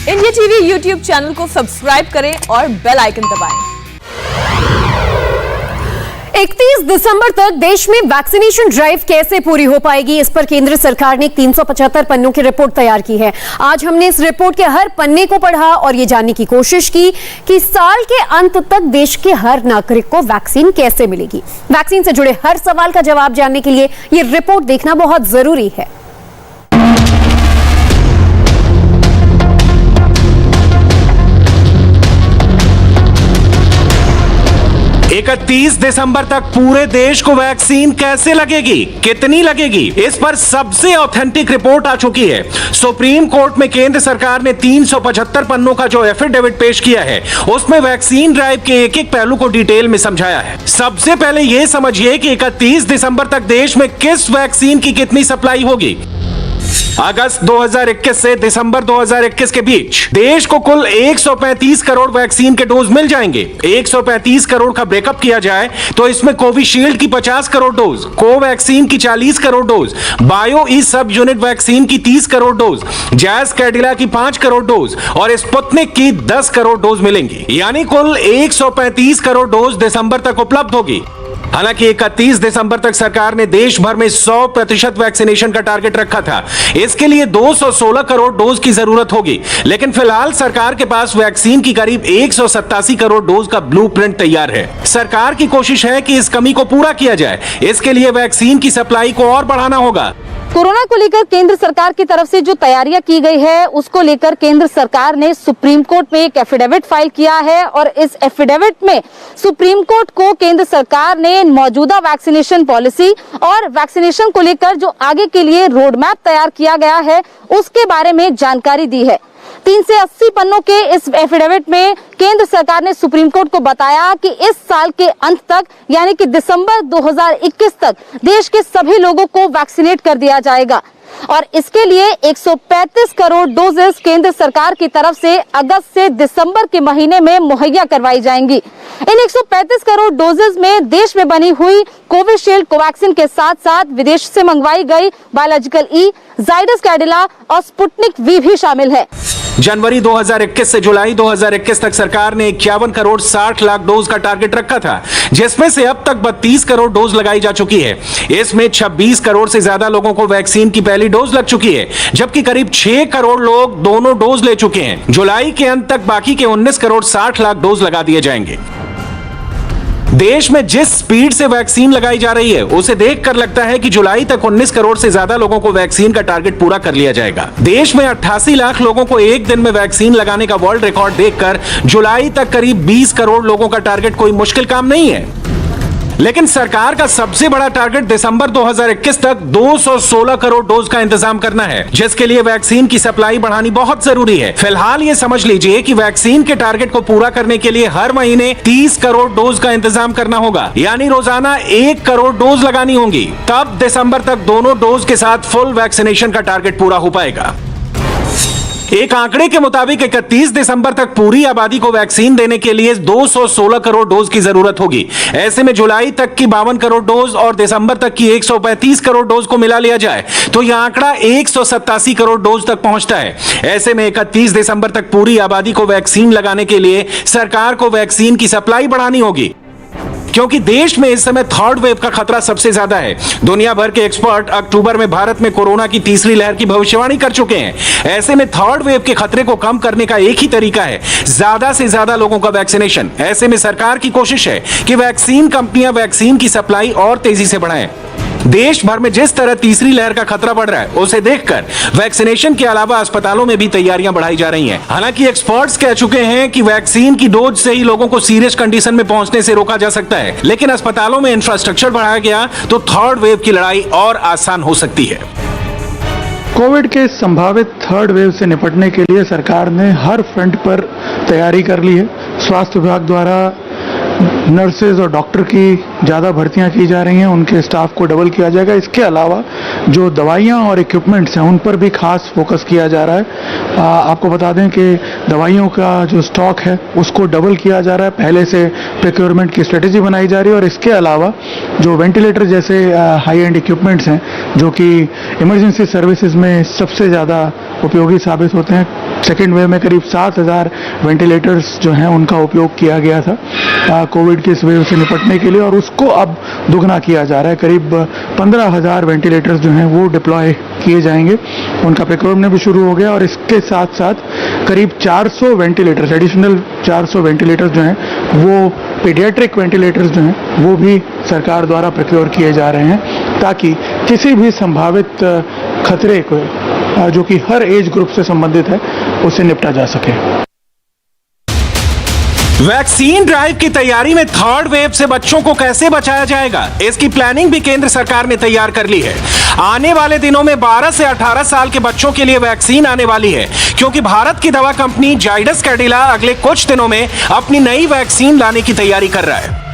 India TV YouTube channel को subscribe करें और बेल आइकन दबाएं। 31 दिसंबर तक देश में वैक्सीनेशन ड्राइव कैसे पूरी हो पाएगी, इस पर केंद्र सरकार ने 375 पन्नों की रिपोर्ट तैयार की है। आज हमने इस रिपोर्ट के हर पन्ने को पढ़ा और ये जानने की कोशिश की कि साल के अंत तक देश के हर नागरिक को वैक्सीन कैसे मिलेगी। वैक्सीन से जुड़े हर सवाल का जवाब जानने के लिए ये रिपोर्ट देखना बहुत जरूरी है। 31 दिसंबर तक पूरे देश को वैक्सीन कैसे लगेगी, कितनी लगेगी, इस पर सबसे ऑथेंटिक रिपोर्ट आ चुकी है। सुप्रीम कोर्ट में केंद्र सरकार ने 375 पन्नों का जो एफिडेविट पेश किया है, उसमें वैक्सीन ड्राइव के एक एक पहलू को डिटेल में समझाया है। सबसे पहले यह समझिए कि 31 दिसंबर तक देश में किस वैक्सीन की कितनी सप्लाई होगी। अगस्त 2021 से दिसंबर 2021 के बीच देश को कुल 135 करोड़ वैक्सीन के डोज मिल जाएंगे। 135 करोड़ का ब्रेकअप किया जाए तो इसमें कोविशील्ड की 50 करोड़ डोज, कोवैक्सीन की 40 करोड़ डोज, बायो ई सब यूनिट वैक्सीन की 30 करोड़ डोज, जैस कैडिला की 5 करोड़ डोज और स्पुतनिक की 10 करोड़ डोज मिलेंगी। यानी कुल 135 करोड़ डोज दिसंबर तक उपलब्ध होगी। हालांकि 31 दिसंबर तक सरकार ने देश भर में 100% वैक्सीनेशन का टारगेट रखा था। इसके लिए 216 करोड़ डोज की जरूरत होगी, लेकिन फिलहाल सरकार के पास वैक्सीन की करीब 187 करोड़ डोज का ब्लूप्रिंट तैयार है। सरकार की कोशिश है कि इस कमी को पूरा किया जाए। इसके लिए वैक्सीन की सप्लाई को और बढ़ाना होगा। कोरोना को लेकर केंद्र सरकार की तरफ से जो तैयारियां की गई है, उसको लेकर केंद्र सरकार ने सुप्रीम कोर्ट में एक एफिडेविट फाइल किया है और इस एफिडेविट में सुप्रीम कोर्ट को केंद्र सरकार ने मौजूदा वैक्सीनेशन पॉलिसी और वैक्सीनेशन को लेकर जो आगे के लिए रोड मैप तैयार किया गया है, उसके बारे में जानकारी दी है। 380 पन्नों के इस एफिडेविट में केंद्र सरकार ने सुप्रीम कोर्ट को बताया कि इस साल के अंत तक यानी कि दिसंबर 2021 तक देश के सभी लोगों को वैक्सीनेट कर दिया जाएगा और इसके लिए 135 करोड़ डोजेस केंद्र सरकार की तरफ से अगस्त से दिसंबर के महीने में मुहैया करवाई जाएंगी। इन 135 करोड़ डोजेस में देश में बनी हुई कोविशील्ड, कोवैक्सीन के साथ साथ विदेश से मंगवाई गई बायोलॉजिकल ई, जाइडस कैडिला और स्पुतनिक वी भी शामिल है। जनवरी 2021 से जुलाई 2021 तक सरकार ने 51 करोड़ 60 लाख डोज का टारगेट रखा था, जिसमें से अब तक 32 करोड़ डोज लगाई जा चुकी है। इसमें 26 करोड़ से ज्यादा लोगों को वैक्सीन की पहली डोज लग चुकी है, जबकि करीब 6 करोड़ लोग दोनों डोज ले चुके हैं। जुलाई के अंत तक बाकी के 19 करोड़ 60 लाख डोज लगा दिए जाएंगे। देश में जिस स्पीड से वैक्सीन लगाई जा रही है, उसे देखकर लगता है कि जुलाई तक 19 करोड़ से ज्यादा लोगों को वैक्सीन का टारगेट पूरा कर लिया जाएगा। देश में 88 लाख लोगों को एक दिन में वैक्सीन लगाने का वर्ल्ड रिकॉर्ड देखकर जुलाई तक करीब 20 करोड़ लोगों का टारगेट कोई मुश्किल काम नहीं है। लेकिन सरकार का सबसे बड़ा टारगेट दिसंबर 2021 तक 216 करोड़ डोज का इंतजाम करना है, जिसके लिए वैक्सीन की सप्लाई बढ़ानी बहुत जरूरी है। फिलहाल ये समझ लीजिए कि वैक्सीन के टारगेट को पूरा करने के लिए हर महीने 30 करोड़ डोज का इंतजाम करना होगा, यानी रोजाना 1 करोड़ डोज लगानी होंगी। तब दिसंबर तक दोनों डोज के साथ फुल वैक्सीनेशन का टारगेट पूरा हो पाएगा। एक आंकड़े के मुताबिक 31 दिसंबर तक पूरी आबादी को वैक्सीन देने के लिए 216 करोड़ डोज की जरूरत होगी। ऐसे में जुलाई तक की 52 करोड़ डोज और दिसंबर तक की 135 करोड़ डोज को मिला लिया जाए तो यह आंकड़ा 187 करोड़ डोज तक पहुंचता है। ऐसे में 31 दिसंबर तक पूरी आबादी को वैक्सीन लगाने के लिए सरकार को वैक्सीन की सप्लाई बढ़ानी होगी, क्योंकि देश में इस समय थर्ड वेव का खतरा सबसे ज्यादा है। दुनिया भर के एक्सपर्ट अक्टूबर में भारत में कोरोना की तीसरी लहर की भविष्यवाणी कर चुके हैं। ऐसे में थर्ड वेव के खतरे को कम करने का एक ही तरीका है, ज्यादा से ज्यादा लोगों का वैक्सीनेशन। ऐसे में सरकार की कोशिश है कि वैक्सीन कंपनियां वैक्सीन की सप्लाई और तेजी से बढ़ाएं। देश भर में जिस तरह तीसरी लहर का खतरा बढ़ रहा है, उसे देखकर वैक्सीनेशन के अलावा अस्पतालों में भी तैयारियां बढ़ाई जा रही हैं। हालांकि एक्सपर्ट्स कह चुके हैं कि वैक्सीन की डोज से ही लोगों को सीरियस कंडीशन में पहुंचने से रोका जा सकता है, लेकिन अस्पतालों में इंफ्रास्ट्रक्चर बढ़ाया गया तो थर्ड वेव की लड़ाई और आसान हो सकती है। कोविड के संभावित थर्ड वेव से निपटने के लिए सरकार ने हर फ्रंट पर तैयारी कर ली है। स्वास्थ्य विभाग द्वारा नर्सेज और डॉक्टर की ज़्यादा भर्तियां की जा रही हैं, उनके स्टाफ को डबल किया जाएगा। इसके अलावा जो दवाइयां और इक्विपमेंट्स हैं, उन पर भी खास फोकस किया जा रहा है। आपको बता दें कि दवाइयों का जो स्टॉक है उसको डबल किया जा रहा है। पहले से प्रोक्योरमेंट की स्ट्रेटेजी बनाई जा रही है और इसके अलावा जो वेंटिलेटर जैसे हाई एंड इक्विपमेंट्स हैं, जो कि इमरजेंसी सर्विसेज में सबसे ज़्यादा उपयोगी साबित होते हैं, सेकेंड वेव में करीब 7,000 वेंटिलेटर्स जो हैं उनका उपयोग किया गया था कोविड की इस वेव से निपटने के लिए, और उसको अब दुगना किया जा रहा है। करीब 15,000 वेंटिलेटर्स जो हैं वो डिप्लॉय किए जाएंगे, उनका प्रोक्योरमेंट भी शुरू हो गया। और इसके साथ साथ करीब 400 वेंटिलेटर्स, एडिशनल 400 वेंटिलेटर्स जो हैं वो पीडियाट्रिक वेंटिलेटर्स जो हैं वो भी सरकार द्वारा प्रोक्योर किए जा रहे हैं, ताकि किसी भी संभावित खतरे को जो कि हर एज ग्रुप से संबंधित है उससे निपटा जा सके। वैक्सीन ड्राइव की तैयारी में थर्ड वेव से बच्चों को कैसे बचाया जाएगा, इसकी प्लानिंग भी केंद्र सरकार ने तैयार कर ली है। आने वाले दिनों में 12 से 18 साल के बच्चों के लिए वैक्सीन आने वाली है, क्योंकि भारत की दवा कंपनी जाइडस कैडिला अगले कुछ दिनों में अपनी नई वैक्सीन लाने की तैयारी कर रहा है।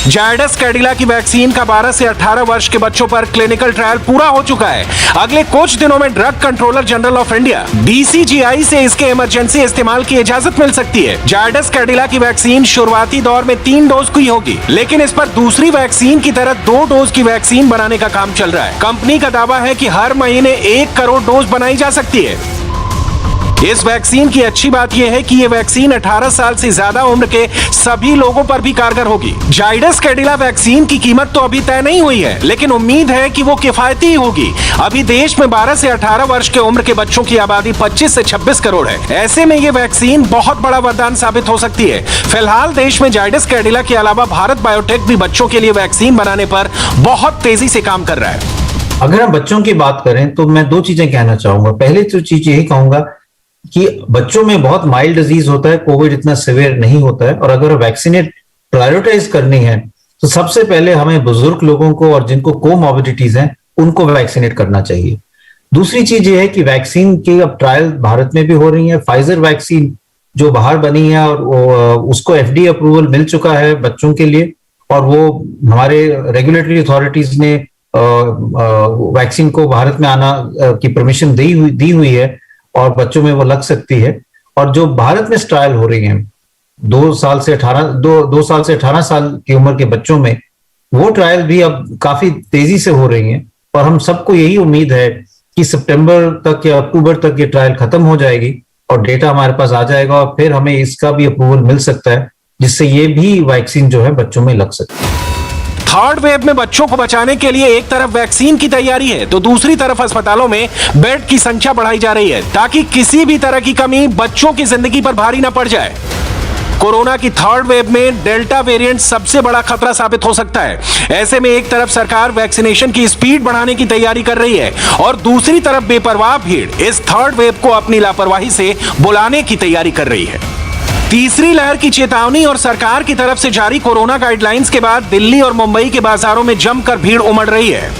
जाइडस कैडिला की वैक्सीन का 12 से 18 वर्ष के बच्चों पर क्लिनिकल ट्रायल पूरा हो चुका है। अगले कुछ दिनों में drug controller general of India DCGI से इसके इमरजेंसी इस्तेमाल की इजाजत मिल सकती है। जाइडस कैडिला की वैक्सीन शुरुआती दौर में 3 डोज की होगी, लेकिन इस पर दूसरी वैक्सीन की तरह 2 डोज की वैक्सीन बनाने का काम चल रहा है। कंपनी का दावा है कि हर महीने 1 करोड़ डोज बनाई जा सकती है। इस वैक्सीन की अच्छी बात यह है कि यह वैक्सीन 18 साल से ज्यादा उम्र के सभी लोगों पर भी कारगर होगी। जाइडस कैडिला वैक्सीन की कीमत तो अभी तय नहीं हुई है, लेकिन उम्मीद है कि वो किफायती होगी। अभी देश में 12 से 18 वर्ष के उम्र के बच्चों की आबादी 25 से 26 करोड़ है। ऐसे में ये वैक्सीन बहुत बड़ा वरदान साबित हो सकती है। फिलहाल देश में जाइडस कैडिला के अलावा भारत बायोटेक भी बच्चों के लिए वैक्सीन बनाने पर बहुत तेजी से काम कर रहा है। अगर हम बच्चों की बात करें तो मैं 2 चीजें कहना चाहूंगा। पहले तो चीज यही कहूंगा कि बच्चों में बहुत माइल्ड डिजीज होता है, कोविड इतना सिवियर नहीं होता है, और अगर वैक्सीनेट प्रायोरिटाइज करनी है तो सबसे पहले हमें बुजुर्ग लोगों को और जिनको कोमॉर्बिडिटीज हैं उनको वैक्सीनेट करना चाहिए। दूसरी चीज ये है कि वैक्सीन की अब ट्रायल भारत में भी हो रही है। फाइजर वैक्सीन जो बाहर बनी है और उसको FDA अप्रूवल मिल चुका है बच्चों के लिए, और वो हमारे रेगुलेटरी अथॉरिटीज ने वैक्सीन को भारत में आना की परमिशन दी हुई है और बच्चों में वो लग सकती है। और जो भारत में ट्रायल हो रही हैं 2 साल से 18 साल की उम्र के बच्चों में, वो ट्रायल भी अब काफी तेजी से हो रही हैं, और हम सबको यही उम्मीद है कि सितंबर तक या अक्टूबर तक ये ट्रायल खत्म हो जाएगी और डेटा हमारे पास आ जाएगा, और फिर हमें इसका भी अप्रूवल मिल सकता है, जिससे ये भी वैक्सीन जो है बच्चों में लग सकती है। थर्ड वेव में बच्चों को बचाने के लिए एक तरफ वैक्सीन की तैयारी है, तो दूसरी तरफ अस्पतालों में बेड की संख्या बढ़ाई जा रही है, ताकि किसी भी तरह की कमी बच्चों की जिंदगी पर भारी न पड़ जाए। कोरोना की थर्ड वेव में डेल्टा वेरिएंट सबसे बड़ा खतरा साबित हो सकता है। ऐसे में एक तरफ सरकार वैक्सीनेशन की स्पीड बढ़ाने की तैयारी कर रही है, और दूसरी तरफ बेपरवाह भीड़ इस थर्ड वेव को अपनी लापरवाही से बुलाने की तैयारी कर रही है। तीसरी लहर की चेतावनी और सरकार की तरफ से जारी कोरोना गाइडलाइंस के बाद दिल्ली और मुंबई के बाजारों में जमकर भीड़ उमड़ रही है।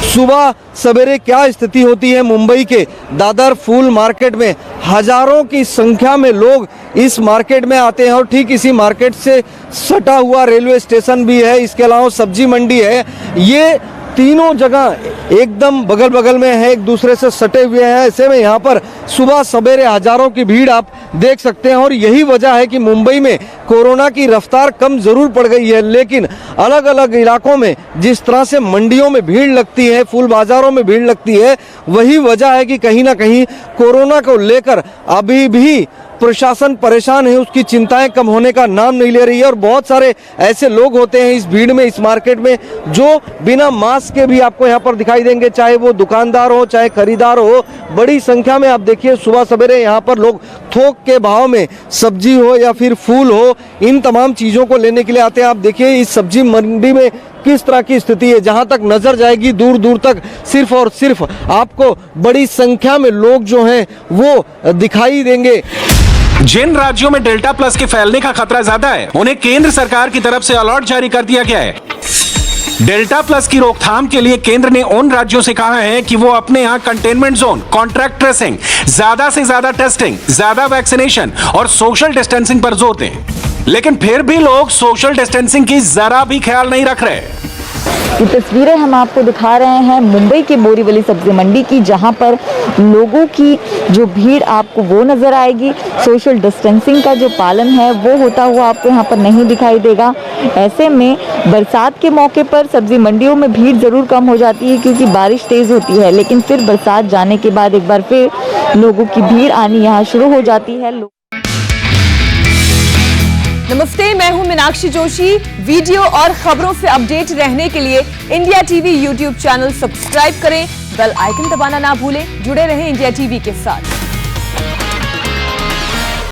सुबह सवेरे क्या स्थिति होती है मुंबई के दादर फूल मार्केट में, हजारों की संख्या में लोग इस मार्केट में आते हैं, और ठीक इसी मार्केट से सटा हुआ रेलवे स्टेशन भी है, इसके अलावा सब्जी मंडी है। ये तीनों जगह एकदम बगल बगल में है, एक दूसरे से सटे हुए हैं। ऐसे में यहाँ पर सुबह सवेरे हजारों की भीड़ आप देख सकते हैं, और यही वजह है कि मुंबई में कोरोना की रफ्तार कम जरूर पड़ गई है, लेकिन अलग अलग इलाकों में जिस तरह से मंडियों में भीड़ लगती है, फूल बाजारों में भीड़ लगती है, वही वजह है कि कहीं ना कहीं कोरोना को लेकर अभी भी प्रशासन परेशान है, उसकी चिंताएं कम होने का नाम नहीं ले रही है। और बहुत सारे ऐसे लोग होते हैं इस भीड़ में, इस मार्केट में, जो बिना मास्क के भी आपको यहाँ पर दिखाई देंगे, चाहे वो दुकानदार हो चाहे खरीदार हो। बड़ी संख्या में आप देखिए सुबह सवेरे यहाँ पर लोग थोक के भाव में सब्जी हो या फिर फूल हो, इन तमाम चीज़ों को लेने के लिए आते हैं। आप देखिए इस सब्जी मंडी में किस तरह की स्थिति है, जहां तक नजर जाएगी दूर दूर तक सिर्फ और सिर्फ आपको बड़ी संख्या में लोग जो हैं वो दिखाई देंगे। जिन राज्यों में डेल्टा प्लस के फैलने का खतरा ज्यादा है, उन्हें केंद्र सरकार की तरफ से अलर्ट जारी कर दिया गया है। डेल्टा प्लस की रोकथाम के लिए केंद्र ने उन राज्यों से कहा है कि वो अपने यहां कंटेनमेंट जोन, कॉन्ट्रैक्ट ट्रेसिंग, ज्यादा से ज्यादा टेस्टिंग, ज्यादा वैक्सीनेशन और सोशल डिस्टेंसिंग पर जोर दें। लेकिन फिर भी लोग सोशल डिस्टेंसिंग की जरा भी ख्याल नहीं रख रहे। ये तस्वीरें हम आपको दिखा रहे हैं मुंबई के बोरीवली सब्जी मंडी की, जहां पर लोगों की जो भीड़ आपको वो नजर आएगी। सोशल डिस्टेंसिंग का जो पालन है वो होता हुआ आपको यहाँ पर नहीं दिखाई देगा। ऐसे में बरसात के मौके पर सब्जी मंडियों में भीड़ जरूर कम हो जाती है क्योंकि बारिश तेज होती है, लेकिन फिर बरसात जाने के बाद एक बार फिर लोगों की भीड़ आनी यहाँ शुरू हो जाती है। नमस्ते, मैं हूं मीनाक्षी जोशी। वीडियो और खबरों से अपडेट रहने के लिए India TV YouTube channel subscribe करें, बेल आइकन दबाना ना भूलें। जुड़े रहें इंडिया टीवी के साथ।